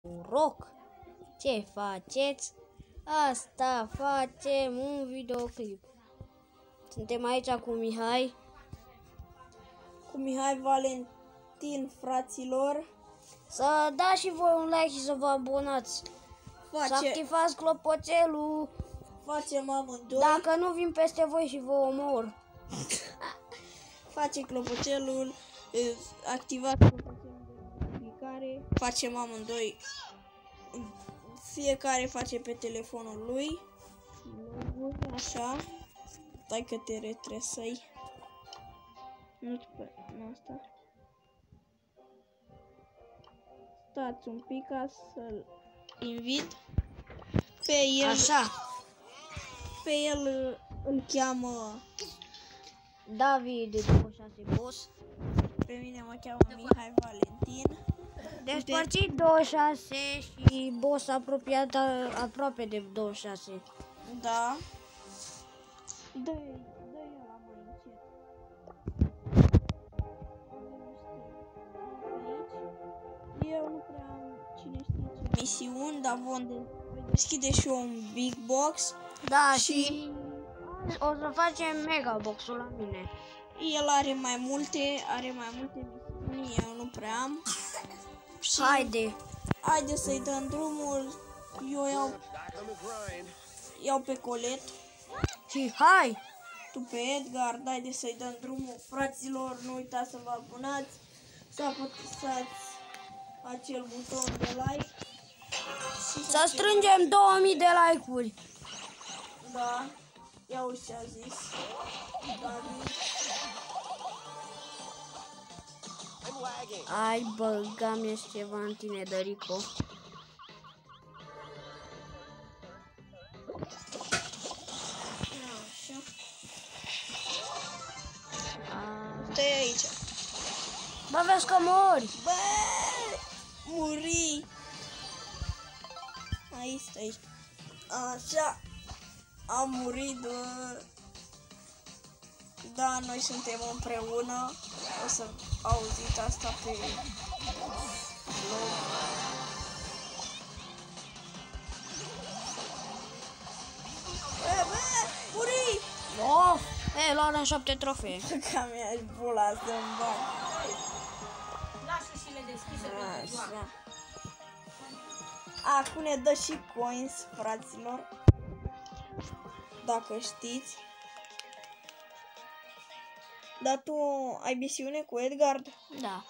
Noroc! Ce faceți? Asta facem un videoclip. Suntem aici cu Mihai. Cu Mihai Valentin, fraților. Să dați și voi un like și să vă abonați. Să activați clopoțelul. Facem amândoi. Dacă nu vin peste voi și vă omor. Face clopoțelul, activați clopoțelul de notificare. Facem amândoi. Fiecare face pe telefonul lui. Așa. Stai că te retresăi. Nu asta. Stați un pic ca să-l invit. Pe el. Așa. Pe el îl cheamă David de 26 Boss. Pe mine mă cheamă Mihai Valentin. Despărțit 26 și Boss apropiat aproape de 26. Da. Dă-i ăla mai încet. Eu nu prea am cine știe ce misiuni, dar voi deschide și eu un big box. Da, și o să facem mega boxul la mine. El are mai multe misiuni, eu nu prea am. Și haide să-i dăm drumul. Eu iau pe Colet. Și hai! Tu pe Edgar, haide să-i dăm drumul. Fraților, nu uitați să vă abonați, să apăsați acel buton de like. Să strângem 2000 de like-uri. Da, ia uite ce a zis David. Ai băgam ești ceva în tine, Dărico. Stai aici. Bă, vezi că mori. Bă, muri. Aici stai. Așa. Am murit, da, noi suntem împreună. O să auziți asta pe vlog. Bă, muri! Of! Ei, luăm 7 trofee. Că mi-aș bula să-mi bag. Lasă și le deschise pe joacă. Acum ne dă și coins, fraților. Dacă știți. Dar tu ai misiune cu Edgar? Da.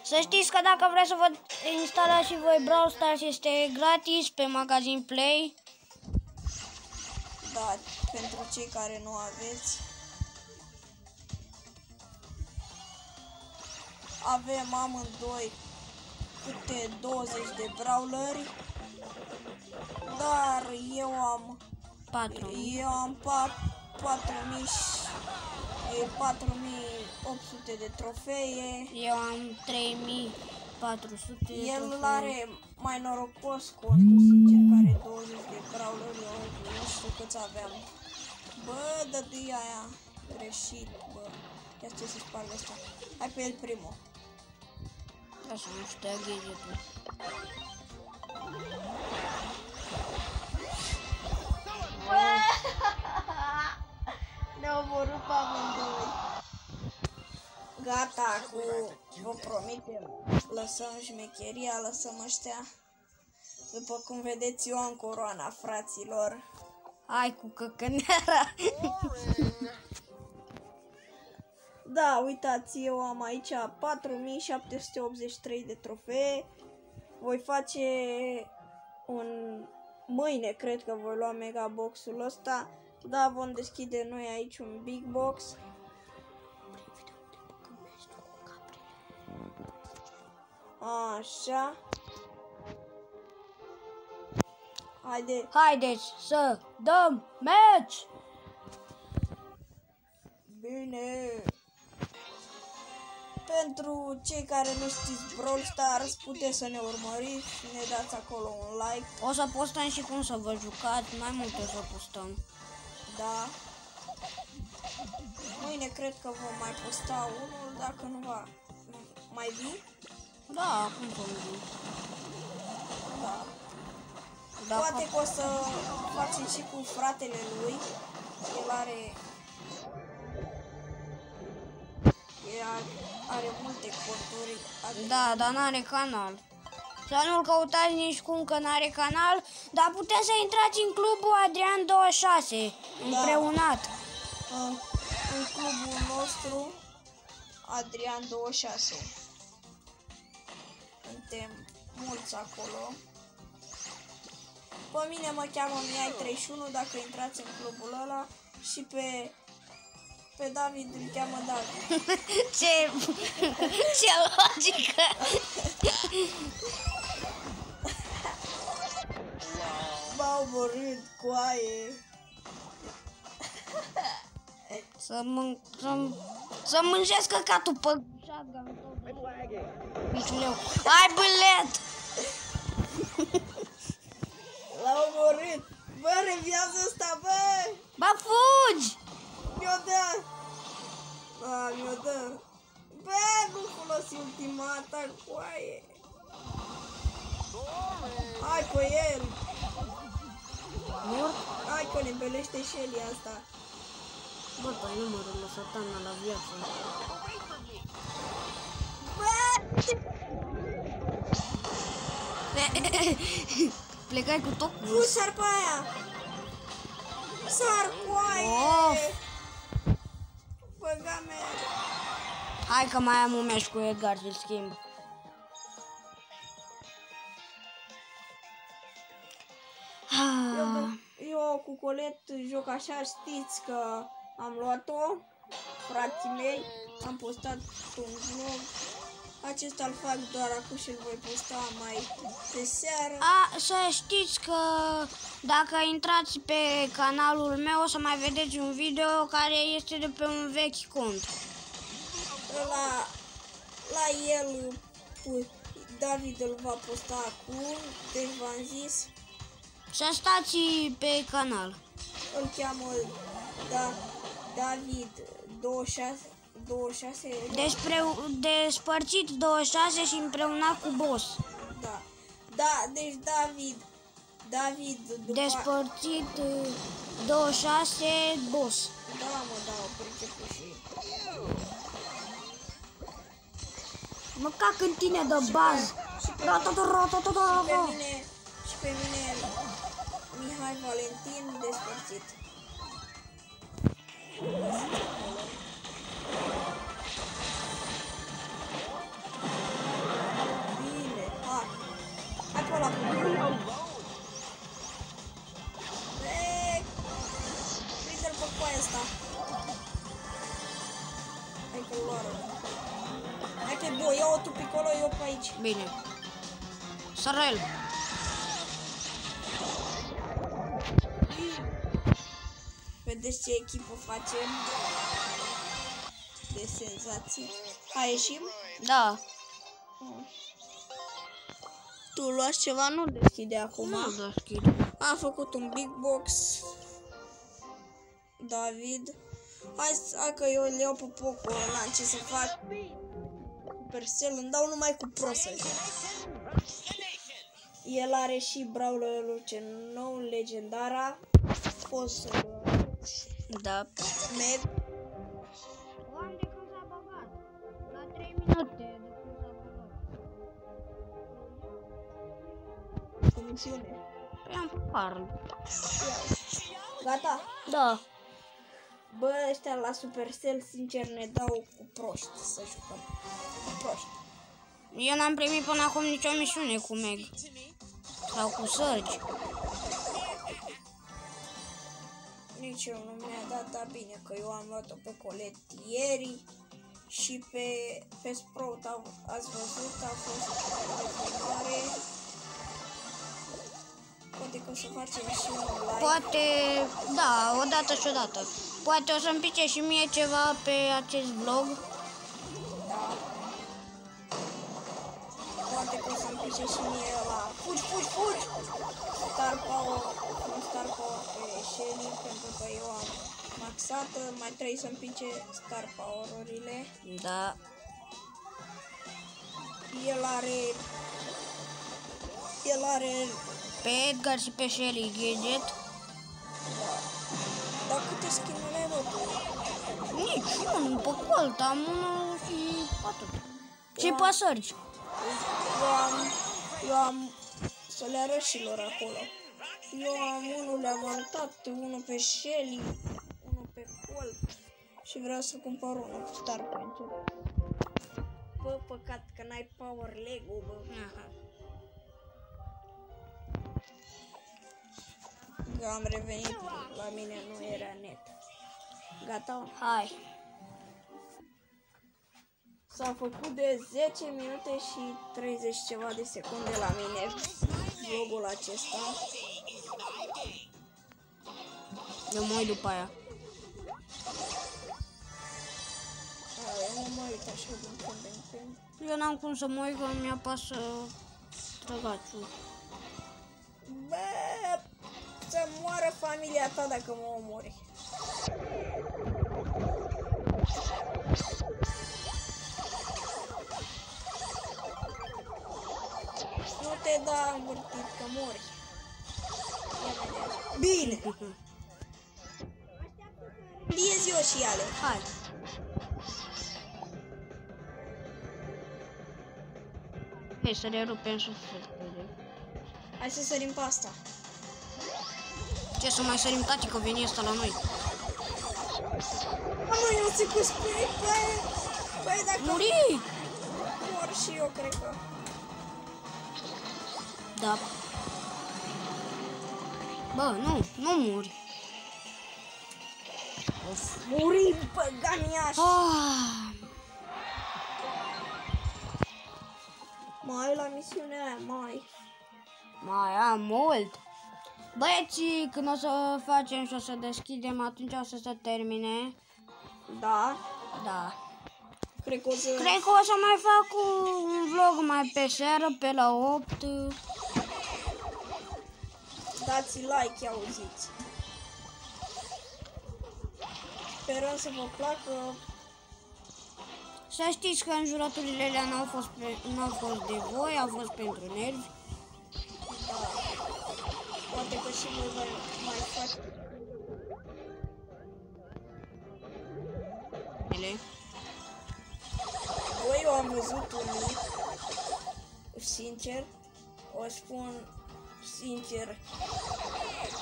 Să știți că dacă vreți să vă instalați și voi Brawl Stars, este gratis pe magazin Play. Da, pentru cei care nu aveți. Avem amândoi câte 20 de brawleri. Dar eu am 4800 de trofee. Eu am 3400 de El trofee. are mai norocos contul, sincer, care 20 de brawleri, eu nu știu câți aveam. Bă, dă-i aia greșit, bă. Ia ce să spargă asta. Hai pe el primul. Așa, nu știu gadgetul. Ne-au omorât pe amândoi. Gata, vă promitem. Lăsăm șmecheria, lăsăm ăștia. După cum vedeți, eu am coroana, fraților. Hai cu căcăneara. Da, uitați, eu am aici 4783 de trofee. Voi face mâine, cred că voi lua mega boxul ăsta. Da, vom deschide noi aici un big box. Așa. Haideți să dăm match! Bine. Pentru cei care nu știți Brawl Stars, puteți să ne urmăriți, ne dați acolo un like. O să postăm și cum să vă jucați, mai multe o să postăm. Da. Mâine cred că vom mai posta unul, dacă nu va mai vii. Da, acum vom veni. Da, Poate că o să facem și cu fratele lui. El are multe conturi. da, dar n-are canal. Să nu-l căutați nici cum că n-are canal, dar puteți să intrați în clubul Adrian 26, împreunat. În clubul nostru Adrian 26. Suntem mulți acolo. Pe mine mă cheamă Miai 31 dacă intrați în clubul ăla și pe David îl cheamă David. Ce logică! M-au omorât coaie. Să mânjesc căcatul pe shotgun-ul tău de piciuleu. Hai, bălet! L-au omorât. Bă, reviază ăsta, bă! Ba, fugi! Mi-o dă! Mi-o dă! Bă, nu folosi ultimata, coaie! Hai pe el! Mor? Hai că ne belește și el asta! Bă, tai numărul la satana la viață. Plecai cu tocul. Nu sar pe aia! Sar, coaie! Of! Băga mea! Hai că mai am un meci cu Edgar, îl schimb. Eu cu Colet joc așa, știți că am luat-o, frații mei, am postat un vlog. Acesta îl fac doar acum și îl voi posta mai de seară. Să știți că dacă intrați pe canalul meu o să mai vedeți un video care este de pe un vechi cont. La el David îl va posta acum, deci v-am zis. Să stați pe canal. Îl cheamă David 26. Despărțit 26 și împreunat cu boss. Da, deci David după... Despărțit 26 boss. Da, mă, da, o priceput și... Mă cac în tine de bază. Și pe mine Mihai Valentin despărțit. Bine, hai. Hai pe ăla. Prinde-l pe coaia asta. Hai că-l luară. Hai că bă, ia-o tu pe acolo, eu pe aici. Bine. Sărel. Vedeți ce echipă facem? De senzație. Hai, ieșim? Da. Tu luați ceva? Nu deschide acum. Nu deschid. Am făcut un big box. David. Hai că eu îl iau pe Poco ăla, ce să fac. Supercell, îmi dau numai cu pro să joc. El are și brawlerul ce nou, legendara. Poți să Da. merg. Oameni, de când s-a băgat? La 3 minute de când s-a băgat. Cu misiune. Păi am parl. Gata? Da. Bă, ăștia la Supercell, sincer, ne dau cu proști să jucăm. Cu proști. Eu n-am primit până acum nicio misiune cu Meg. Sau cu Surge. Nici eu nu mi-a dat, dar bine că eu am luat-o pe Colet ieri și pe Sprout ați văzut, a fost o filmare. Poate că o să facem și un live. Poate, da, odată și odată. Poate o să-mi pice și mie ceva pe acest vlog. Da. Poate că o să-mi pice și mie ăla. Fugi, fugi, fugi! Star Power pe Shelly, pentru că eu am maxată. Mai trebuie să-mi pice Star Power-urile. Da. El are Pe Edgar și pe Shelly Gadget. Da. Dar câte skin-uri ai, bă, tu? Nici unul, pe colt, am unul și atât. Și păsări. Eu am să le arăt și lor acolo. Eu am unul levantat, unul pe Shelly, unul pe Colt și vreau să cumpăr unul cu Star Point-uri. Bă, păcat că n-ai Power Lego, bă. Aha. Că am revenit, la mine nu era net. Gata? Hai. S-a făcut de 10 minute și 30 ceva de secunde la mine vlogul acesta. Eu mă uit după aia. Eu nu mă uit așa din când în când. Eu n-am cum să mă uit, că mi-a pasă trăgaciul. Bă, să moară familia ta dacă mă omori. Nu te da învârtit că mori. Bine. Liez eu și ale. Hai. Hai să le rupem suflet. Hai să sărim pe asta. Ce să mai sărim, tati, că vine ăsta la noi. Măi, nu ți cu spui, băi, dacă Muri! mor și eu, cred că. Da. Bă, nu muri. Muri, păganiaș. Ah, Mai la misiunea aia, mai am mult. Băieții, când o să facem și o să deschidem, atunci o să se termine. Da, Da. cred că o să... Cred că o să mai fac un vlog mai pe seară, pe la 8. Dați like, auziți. Sperăm să vă placă. Să știți că înjurăturile alea n-au fost de voi, au fost pentru nervi. Da. Poate că și voi mai fac. Băi, eu am văzut unii, sincer, o spun sincer,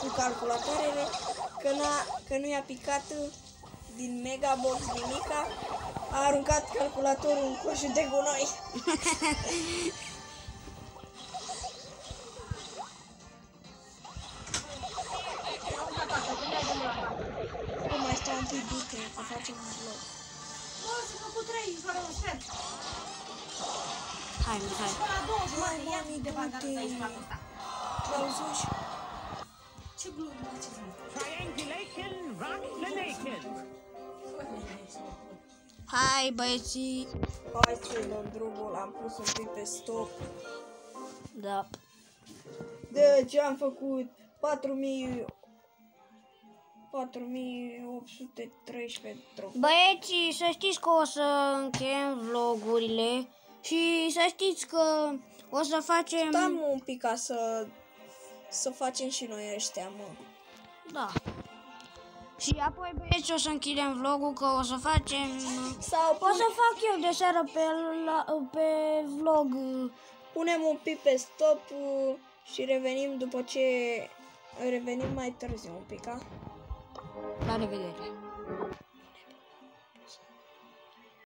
cu calculatoarele, că nu i-a picat din Megabox nimica, a aruncat calculatorul în coșul de gunoi. Nu mai stau un pic, du-te, că facem un vlog. Bă, s-a făcut 3 fără un sfert. Hai, Mihai. Până la 2 jumate, ia de bandă aici pe asta. Auzuși? Ce glumă ce zic? Triangulation rocks the nation. Hai, băieții. Hai să dăm drumul, am pus un pic pe stop. Da. Deci am făcut 4813 trofei. Băieții, să știți că o să încheiem vlogurile și să știți că o să facem... Stam un pic ca să facem și noi ăștia, mă. Da. Și apoi, băieți, o să închidem vlogul, că o să facem... Sau O să fac eu de seară pe vlog. punem un pic pe stop și revenim după ce... Revenim mai târziu un pic, a? La revedere.